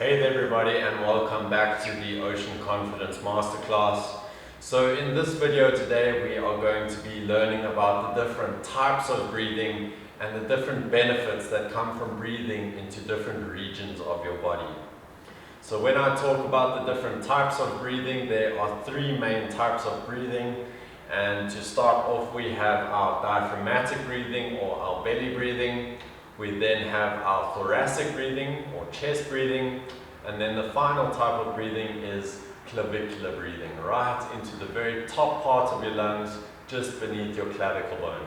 Hey there everybody, and welcome back to the Ocean Confidence Masterclass. So in this video today we are going to be learning about the different types of breathing and the different benefits that come from breathing into different regions of your body. So when I talk about the different types of breathing, there are three main types of breathing. And to start off, we have our diaphragmatic breathing or our belly breathing. We then have our thoracic breathing or chest breathing. And then the final type of breathing is clavicular breathing, right into the very top part of your lungs, just beneath your clavicle bone.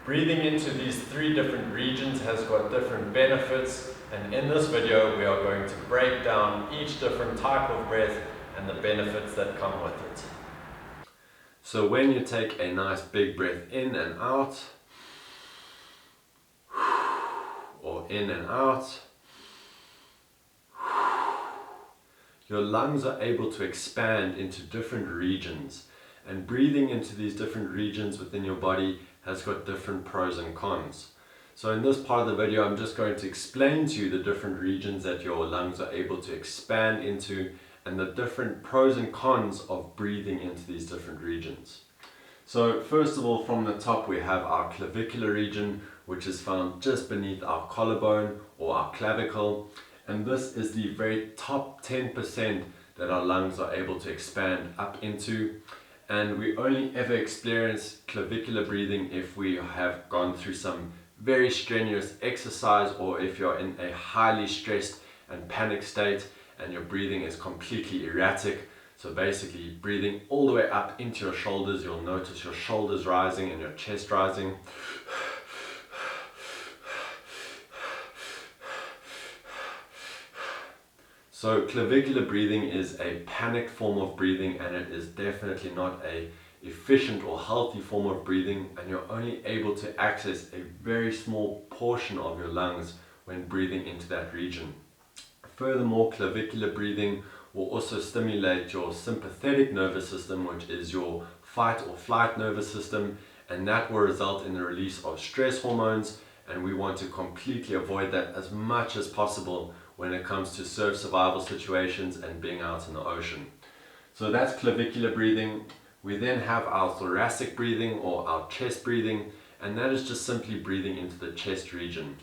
Breathing into these three different regions has got different benefits, and in this video we are going to break down each different type of breath and the benefits that come with it. So when you take a nice big breath in and out, or in and out, your lungs are able to expand into different regions, and breathing into these different regions within your body has got different pros and cons. So in this part of the video, I'm just going to explain to you the different regions that your lungs are able to expand into and the different pros and cons of breathing into these different regions. So first of all, from the top we have our clavicular region, which is found just beneath our collarbone or our clavicle, and this is the very top 10% that our lungs are able to expand up into. And we only ever experience clavicular breathing if we have gone through some very strenuous exercise, or if you're in a highly stressed and panic state and your breathing is completely erratic. So basically breathing all the way up into your shoulders, you'll notice your shoulders rising and your chest rising. So clavicular breathing is a panicked form of breathing, and it is definitely not a efficient or healthy form of breathing, and you're only able to access a very small portion of your lungs when breathing into that region. Furthermore, clavicular breathing will also stimulate your sympathetic nervous system, which is your fight or flight nervous system, and that will result in the release of stress hormones, and we want to completely avoid that as much as possible when it comes to surf survival situations and being out in the ocean. So that's clavicular breathing. We then have our thoracic breathing or our chest breathing, and that is just simply breathing into the chest region.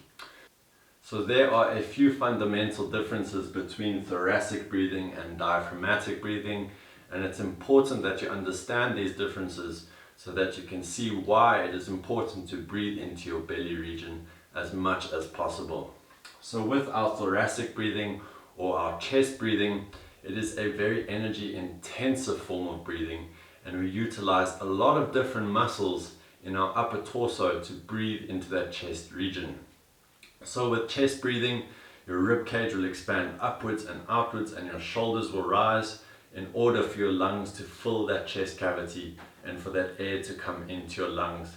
So there are a few fundamental differences between thoracic breathing and diaphragmatic breathing, and it's important that you understand these differences so that you can see why it is important to breathe into your belly region as much as possible. So with our thoracic breathing or our chest breathing, it is a very energy intensive form of breathing, and we utilize a lot of different muscles in our upper torso to breathe into that chest region. So with chest breathing, your rib cage will expand upwards and outwards, and your shoulders will rise in order for your lungs to fill that chest cavity and for that air to come into your lungs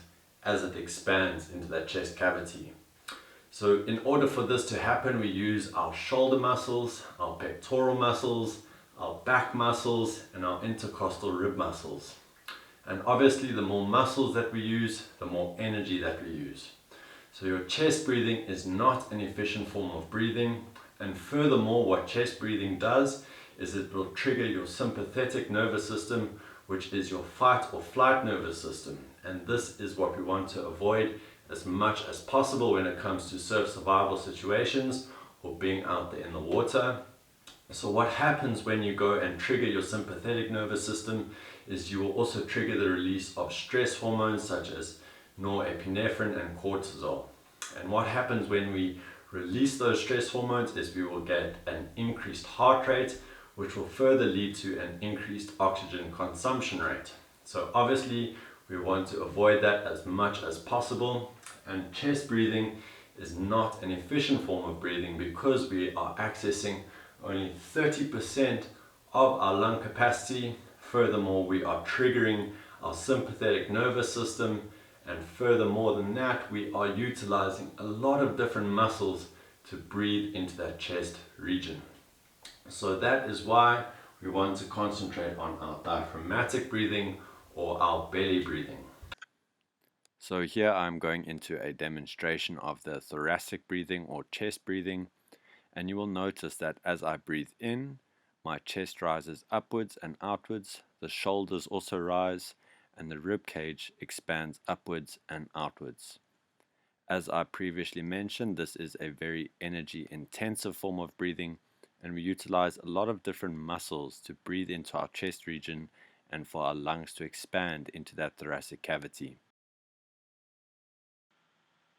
as it expands into that chest cavity. So in order for this to happen, we use our shoulder muscles, our pectoral muscles, our back muscles, and our intercostal rib muscles. And obviously the more muscles that we use, the more energy that we use. So your chest breathing is not an efficient form of breathing, and furthermore what chest breathing does is it will trigger your sympathetic nervous system, which is your fight or flight nervous system, and this is what we want to avoid as much as possible when it comes to surf survival situations or being out there in the water. So what happens when you go and trigger your sympathetic nervous system is you will also trigger the release of stress hormones such as norepinephrine and cortisol. And what happens when we release those stress hormones is we will get an increased heart rate, which will further lead to an increased oxygen consumption rate. So obviously we want to avoid that as much as possible, and chest breathing is not an efficient form of breathing because we are accessing only 30% of our lung capacity. Furthermore, we are triggering our sympathetic nervous system, and furthermore than that, we are utilizing a lot of different muscles to breathe into that chest region. So that is why we want to concentrate on our diaphragmatic breathing or our belly breathing. So here I'm going into a demonstration of the thoracic breathing or chest breathing. And you will notice that as I breathe in, my chest rises upwards and outwards, the shoulders also rise, and the rib cage expands upwards and outwards. As I previously mentioned, this is a very energy intensive form of breathing, and we utilize a lot of different muscles to breathe into our chest region and for our lungs to expand into that thoracic cavity.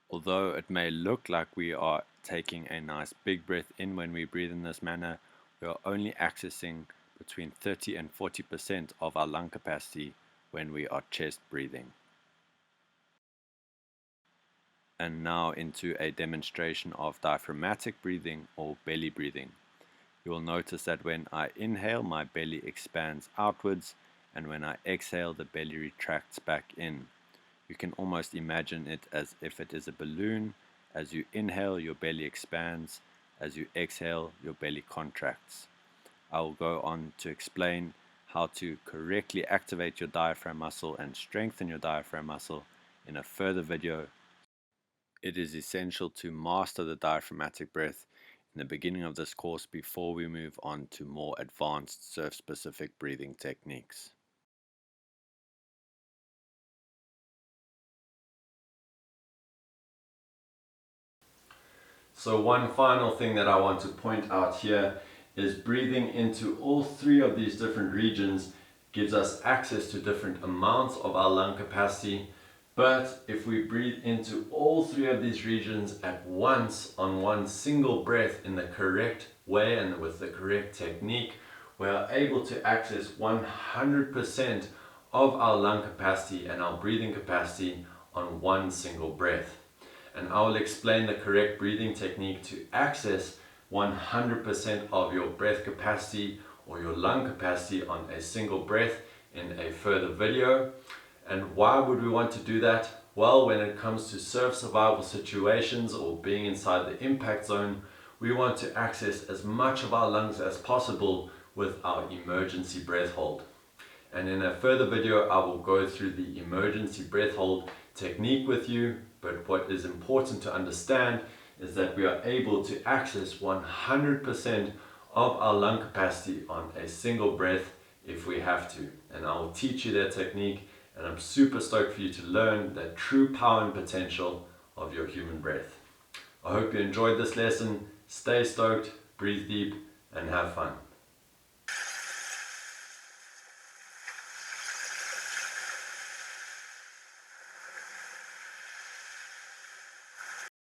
Although it may look like we are taking a nice big breath in when we breathe in this manner, we are only accessing between 30 and 40% of our lung capacity when we are chest breathing. And now into a demonstration of diaphragmatic breathing or belly breathing. You will notice that when I inhale, my belly expands outwards, and when I exhale, the belly retracts back in. You can almost imagine it as if it is a balloon. As you inhale, your belly expands. As you exhale, your belly contracts. I will go on to explain how to correctly activate your diaphragm muscle and strengthen your diaphragm muscle in a further video. It is essential to master the diaphragmatic breath in the beginning of this course before we move on to more advanced surf-specific breathing techniques. So one final thing that I want to point out here is breathing into all three of these different regions gives us access to different amounts of our lung capacity. But if we breathe into all three of these regions at once on one single breath in the correct way and with the correct technique, we are able to access 100% of our lung capacity and our breathing capacity on one single breath. And I will explain the correct breathing technique to access 100% of your breath capacity or your lung capacity on a single breath in a further video. And why would we want to do that? Well, when it comes to surf survival situations or being inside the impact zone, we want to access as much of our lungs as possible with our emergency breath hold. And in a further video, I will go through the emergency breath hold technique with you. But what is important to understand is that we are able to access 100% of our lung capacity on a single breath if we have to. And I will teach you that technique, and I'm super stoked for you to learn the true power and potential of your human breath. I hope you enjoyed this lesson. Stay stoked, breathe deep, and have fun.